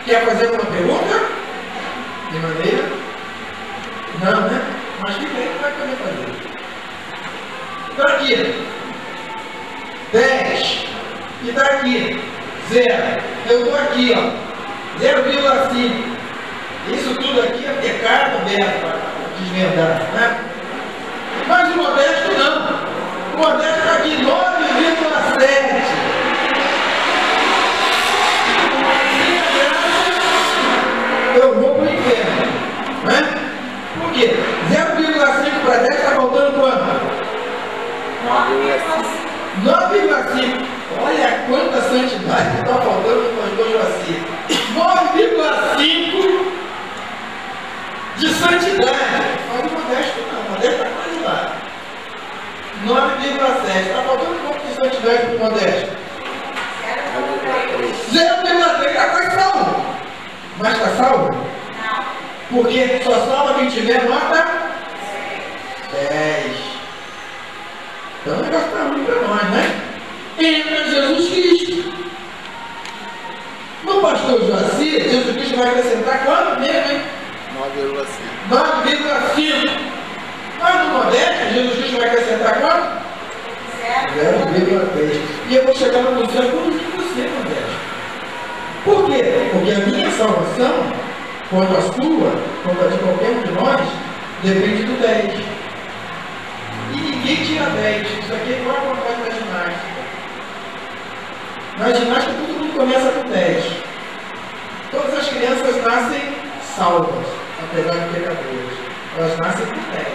Quer fazer alguma pergunta? De maneira? Não, né? Mas que bem que vai poder fazer. Então aqui, 10. E está aqui, 0. Eu estou aqui, ó, 0,5. Isso tudo aqui é pecado aberto para desvendar, né? Mas o modesto não. O modesto está aqui, 9,7. Eu vou para o inferno, né? Por quê? 0,5 para 10 está faltando quanto? 9,5. Olha quanta santidade está faltando no pastor Joacir. 9,5 de santidade. Mas o modesto não, o modesto está quase lá. 9,7. Está faltando um pouco de santidade para o modesto. 0,3. Está quase salvo. Mas está salvo? Não. Porque só salva quem tiver nota 10. Então o negócio está ruim para nós, né? Entra Jesus Cristo. No pastor Joacir, Jesus Cristo vai acrescentar quanto mesmo, hein? 9,5. 9,5. Mas no modesto, Jesus Cristo vai acrescentar quanto? 0,3. E eu vou chegar no céu com você, modesto. Por quê? Porque a minha salvação, quanto a sua, quanto a de qualquer um de nós, depende do 10. E ninguém tira 10. Isso aqui é igual a contagem da ginástica. Na ginástica todo mundo começa com 10. Todas as crianças nascem salvas, apesar de pecadores. Elas nascem com 10.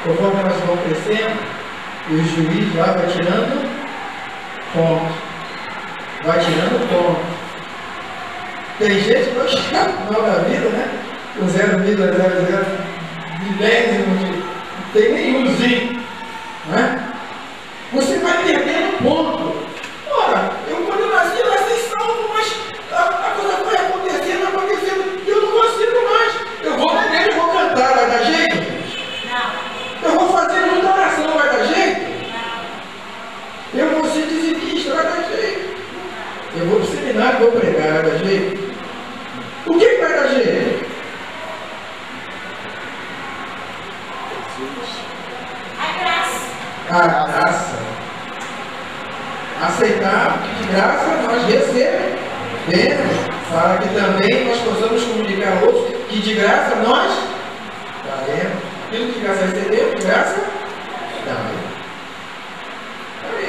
Conforme elas vão crescendo, o juiz lá vai tirando pontos. Vai tirando pontos. Tem gente que vai chegar no final da vida, né? Com 0,00 milésimo, não tem nenhumzinho, né? Você vai perdendo ponto. Ora, quando eu nasci salvo, mas a coisa foi acontecendo, e eu não consigo mais. Eu vou na igreja, eu vou cantar, vai dar jeito? Não. Eu vou fazer muita oração, vai dar jeito? Não. Eu vou ser dizimista, vai dar jeito? Eu vou para o seminário, vou pregar, vai dar jeito? O que vai dar jeito? A graça. A graça. Aceitar que de graça nós recebemos, para que também nós possamos comunicar a outros que de graça nós daremos. Aquilo que de graça recebemos, de graça daremos.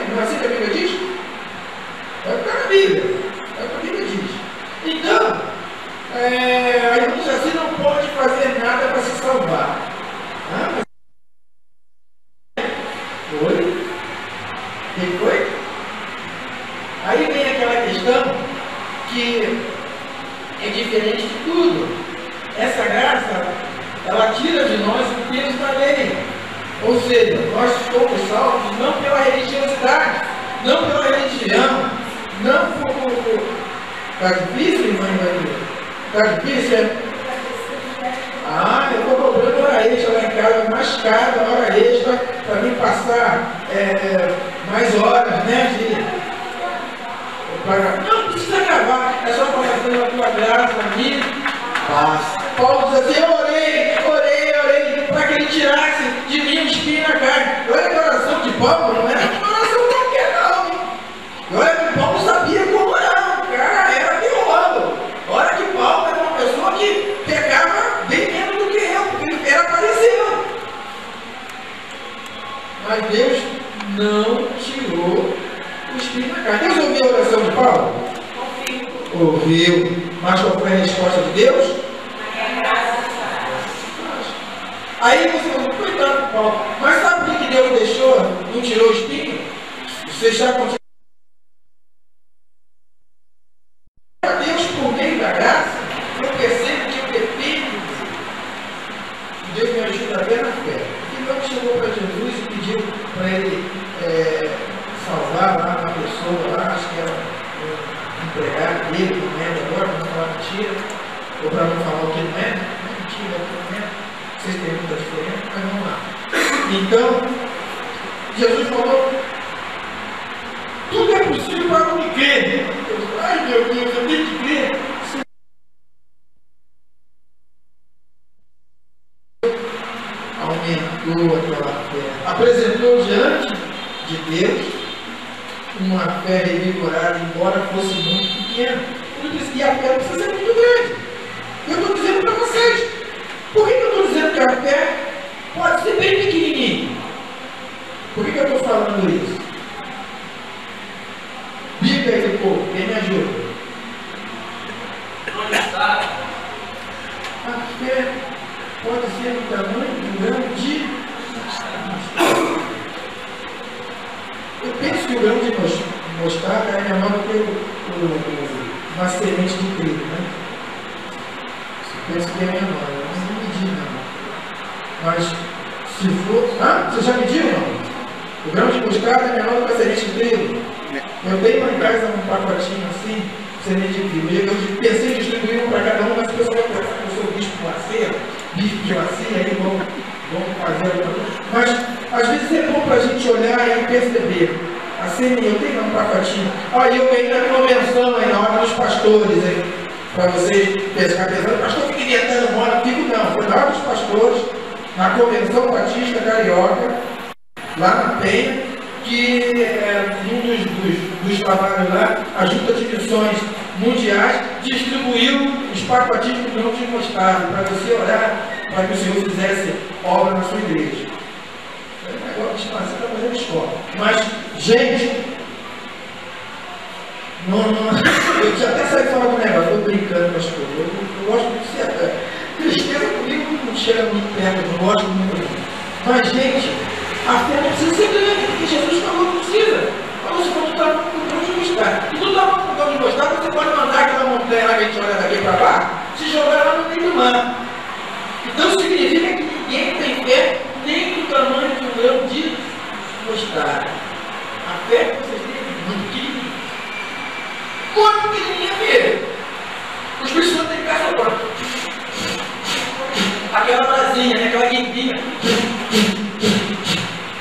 Não é assim que a Bíblia diz? É o que a Bíblia. É o que a Bíblia diz. Então, a igreja assim não pode fazer nada para se salvar. Foi? Quem foi? Aí vem aquela questão que é diferente de tudo. Essa graça, ela tira de nós o peso da lei. Ou seja, nós somos salvos não pela religiosidade, não pela religião, não por... Está difícil, irmã Maria? Está difícil, é? Eu estou cobrando hora extra lá em casa, mais caro, hora extra, para mim passar mais horas, né, filha? Não precisa gravar, é só passar pela tua graça, amigo. Paulo diz assim: eu orei, para que ele tirasse de mim o espinho na carne. Olha que oração de Paulo, não era uma oração qualquer, não, hein? Olha que Paulo sabia como orar, o cara era teólogo. Olha que Paulo era uma pessoa que pecava bem menos do que eu, porque ele era parecido. Mas Deus não tirou o espinho na carne. Deus ouviu a oração de Paulo? Ouviu. Mas qual foi a resposta de Deus? Aí você fala, coitado do Paulo. Mas sabe por que Deus deixou, não tirou o espinho? Você está com Deus, por meio da graça, eu percebo que eu dependo de Deus. Me ajuda até na fé. Então chegou para Jesus e pediu para ele salvar lá uma pessoa lá, acho que era um empregado dele, não lembro agora, para não falar mentira, ou para não falar o que não é, mentira, o que não é. Vocês têm muita diferença, mas vamos lá. Então, Jesus falou: tudo é possível para o que crê. Ai meu Deus, eu tenho que crer. aplicou aquela fé, apresentou diante de Deus uma fé revigorada, embora fosse muito pequena. Ele disse que a fé precisa ser muito grande. Eu estou dizendo para vocês. Por que eu estou dizendo que a fé pode ser bem pequenininha? Por que eu estou falando isso? Bíblia aí, povo, quem me ajuda? A fé pode ser do tamanho de um grão de mostarda. Eu penso que o grão de mostarda é menor do que uma semente de trigo, né? Eu penso que é menor, eu não medi não. Mas se for. Ah, você já mediu não? O grão de mostarda é menor do que a semente de trigo. Eu tenho lá em casa um pacotinho assim, semente de trigo. Eu pensei em distribuir um para cada um, mas a pessoa vai pensar que eu sou bispo de laceira, bispo de laceira, aí vamos fazer alguma coisa. Mas às vezes é bom para a gente olhar e perceber. A semente, eu tenho um pacotinho. Olha, eu ganhei na convenção aí na hora dos pastores, hein? Para vocês ficar pensando, pastor fica inventando moda, fico não. Foi na hora dos pastores, na Convenção Batista Carioca, lá na Penha, que um dos trabalhos lá, a Junta de Missões Mundiais distribuiu os pacotinhos do grão de mostarda para você orar, para que o Senhor fizesse obra na sua igreja. É um negócio de expansão para fazer escola. Mas, gente, eu já até saí fora do negócio, estou brincando com as coisas. Eu gosto muito de ser. Tristeza comigo não chega muito perto, eu não gosto muito. Mas, gente, a fé não precisa ser grande, porque Jesus falou que não precisa. Falou, se for tu está com grão de mostarda. E tu está com grão de mostarda, você pode mandar aquela montanha lá que a gente olha daqui para lá, se jogar lá no meio do mar. Então significa que ninguém tem fé nem do tamanho de um grão de mostarda. A fé que vocês têm é muito pequenininha. Muito pequenininha mesmo. Os cristãos têm que ficar só aquela brasinha, né? Aquela guimpinha.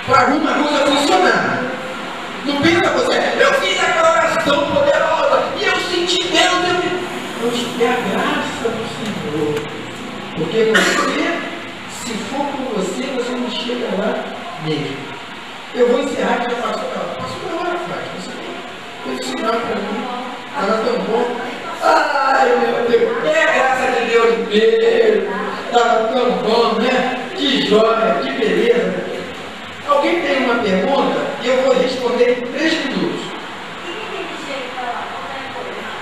Para alguma coisa funcionar. Não pensa você, eu fiz aquela oração poderosa e eu senti Deus. Eu tive a graça do Senhor. Porque você, se for por você, você não chega lá mesmo. Eu vou encerrar que já passou uma hora, Fátima. Você tem que ensinar para mim. Estava tão bom. Ai, meu Deus, é a graça de Deus mesmo. Estava tão bom, né? Que joia, que beleza. Alguém tem uma pergunta e eu vou responder em 3 minutos.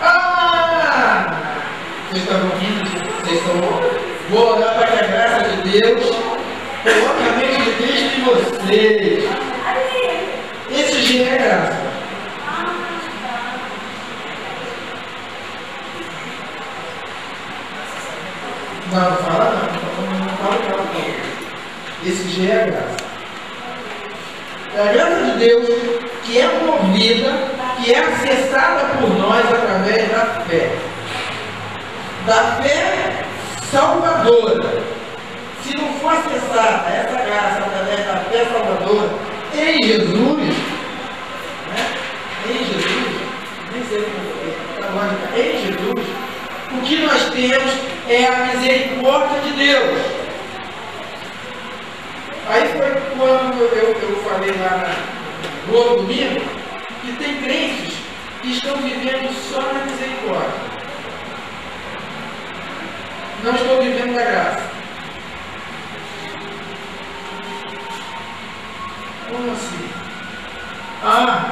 Ah! Vocês estão ouvindo? Vocês estão ouvindo? Vou orar para que a graça de Deus coloque a mente de Cristo em vocês. Esse dia é graça. Não fala não fala. Esse dia é graça. É a graça de Deus que é movida, que é acessada por nós através da fé. Da fé salvadora. Se não for acessada essa graça através da fé salvadora em Jesus, né? Em Jesus, nem sei como é, em Jesus, o que nós temos é a misericórdia de Deus. Aí foi quando eu falei lá no outro domingo que tem crentes que estão vivendo só na misericórdia. Não estou vivendo da graça. Como assim? Ah,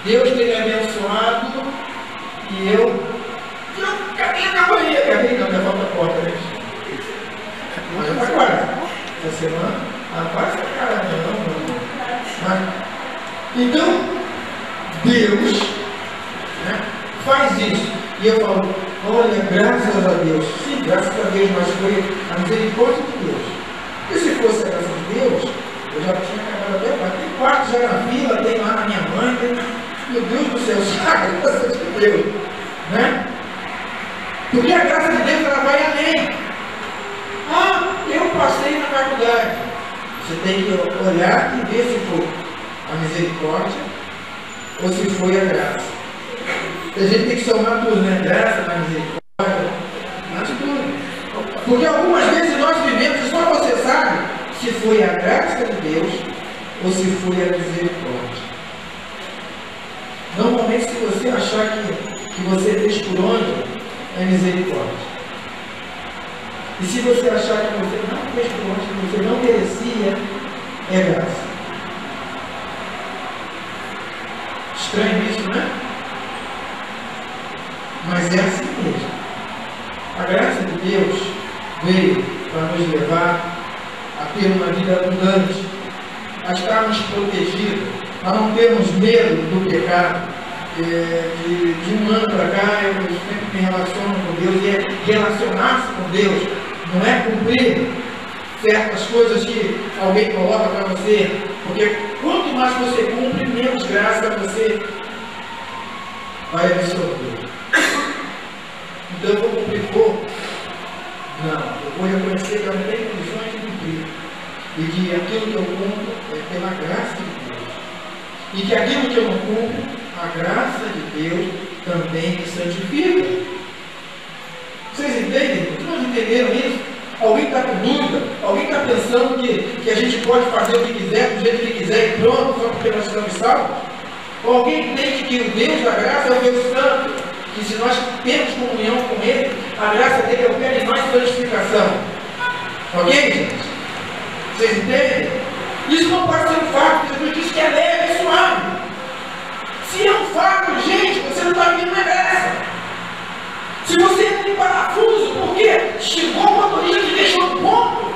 Deus tem me abençoado e eu cadê a minha banheira? Cadê? Não, minha falta porta, né? Mas já está quase. Essa semana, rapaz, caramba, não. Então, Deus, né, faz isso. E eu falo, olha, graças a Deus. Sim, graças a Deus, mas foi a misericórdia de Deus. E se fosse a graça de Deus, eu já tinha acabado até lá. Tem quarto já na fila, tem lá na minha mãe, tem... Meu Deus do céu, só a graça de Deus. Né? Porque a graça de Deus, ela vai além. Ah, eu passei na faculdade. Você tem que olhar e ver se foi a misericórdia ou se foi a graça. A gente tem que somar tudo, né? Graça, na misericórdia, mas tudo. Porque algumas vezes nós vivemos, e só você sabe, foi a graça de Deus ou se foi a misericórdia. Normalmente, se você achar que você fez por onde, é misericórdia. E se você achar que você não fez por onde, que você não merecia, é graça. Estranho isso, né? Mas é assim mesmo. A graça de Deus veio para nos levar a ter uma vida abundante, a estarmos protegidos, a não termos medo do pecado. De um ano para cá, eu sempre me relaciono com Deus, e é relacionar-se com Deus, não é cumprir certas coisas que alguém coloca para você, porque quanto mais você cumpre, menos graça você vai absorver. Então eu vou cumprir pouco? Não, eu vou reconhecer que eu não tenho condições de cumprir, e que aquilo que eu cumpro é pela graça de Deus, e que aquilo que eu não cumpro, a graça de Deus também me santifica. Vocês entendem? Todos entenderam isso? Alguém está com dúvida? Alguém está pensando que a gente pode fazer o que quiser, do jeito que quiser e pronto, só porque nós estamos salvos? Ou alguém entende que o Deus da graça é o Deus Santo, que se nós temos comunhão com Ele, a graça dele é o que é mais santificação? Ok, gente? Vocês entendem? Isso não pode ser um fato, Jesus disse que é leve e suave. Se é um fato, gente, você não está vindo na graça. Se você entra em parafuso, porque chegou o motorista que deixou no ponto,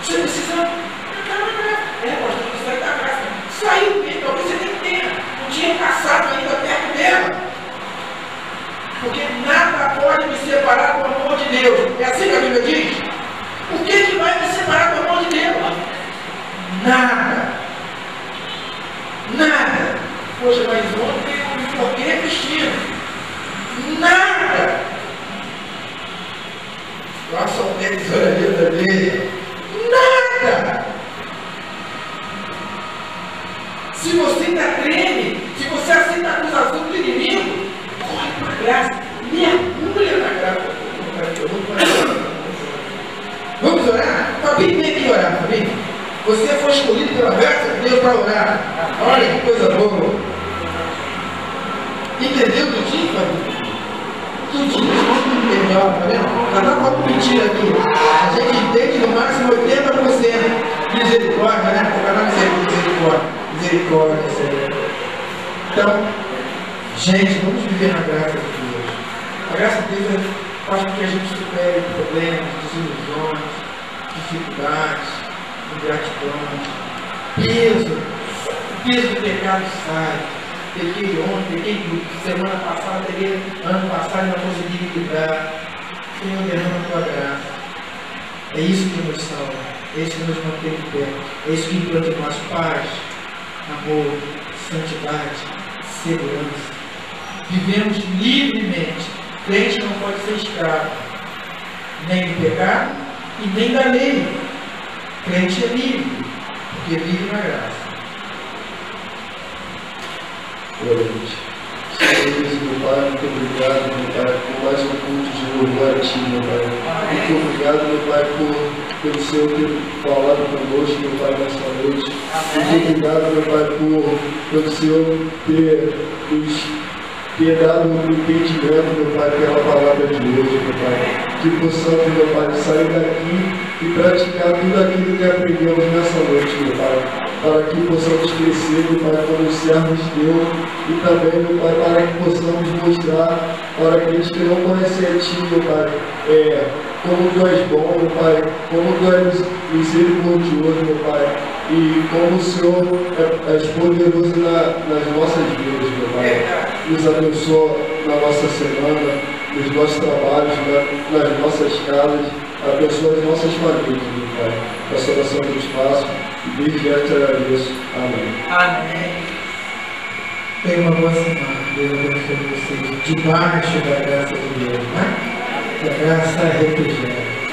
você precisa entrar na graça. Pastor, isso aí da graça. Saiu, talvez você nem tenha um dia passado ainda perto dela. Porque nada pode me separar do amor de Deus. É assim que a Bíblia diz? O que vai me separar do amor de Deus? Nada. Nada. Poxa, mas ontem eu me enfoquei vestindo. Nada. Nossa, o pé de orelha dele. Nada. Se você ainda treme, se você aceita a acusação do inimigo, corre para a graça. Mergulha na graça. Vamos orar? Fabinho, vem aqui orar, Fabinho. Você foi escolhido pela graça de Deus para orar. Olha que coisa boa. Entendeu tudinho, Fabinho? Tudinho, melhor, tá vendo? Já está falando mentira aqui. A gente entende no máximo 80%. Misericórdia, né? Por canal misericórdia. Misericórdia, Senhor. Então, gente, vamos viver na graça de Deus. A graça de Deus faz com que a gente supere problemas, desilusões, dificuldades, ingratidões, peso do pecado sai. Peguei ontem, peguei semana passada, peguei ano passado e não consegui me livrar. Senhor, derrama a tua graça. É isso que nos salva, é isso que nos mantém de pé, é isso que implanta em nós paz, amor, santidade, segurança. Vivemos livremente. Crente não pode ser escravo, nem do pecado e nem da lei. Crente é livre, porque vive na graça. Boa noite. Senhor, meu Pai, muito obrigado, meu Pai, por mais um culto de louvor a Ti, meu Pai. Muito obrigado, meu Pai, pelo Senhor ter falado conosco, meu Pai, nessa noite. Muito obrigado, meu Pai, pelo Senhor ter dado um entendimento, meu Pai, pela palavra de hoje, meu Pai. Que possamos, meu Pai, sair daqui e praticar tudo aquilo que aprendemos nessa noite, meu Pai. Para que possamos crescer, meu Pai, como servos de Deus, e também, meu Pai, para que possamos mostrar para aqueles que não conhecem a Ti, meu Pai, como Tu és bom, meu Pai, como Tu és misericordioso, meu Pai, e como o Senhor és poderoso nas nossas vidas, meu Pai. Nos abençoa na nossa semana, nos nossos trabalhos, nas nossas casas, abençoa as nossas famílias, meu Pai. Essa oração que eu te faço, e desde já te agradeço. Amém. Amém. Tenha uma boa semana. Deus abençoe vocês debaixo da graça de Deus, né? Que a graça é refrigério.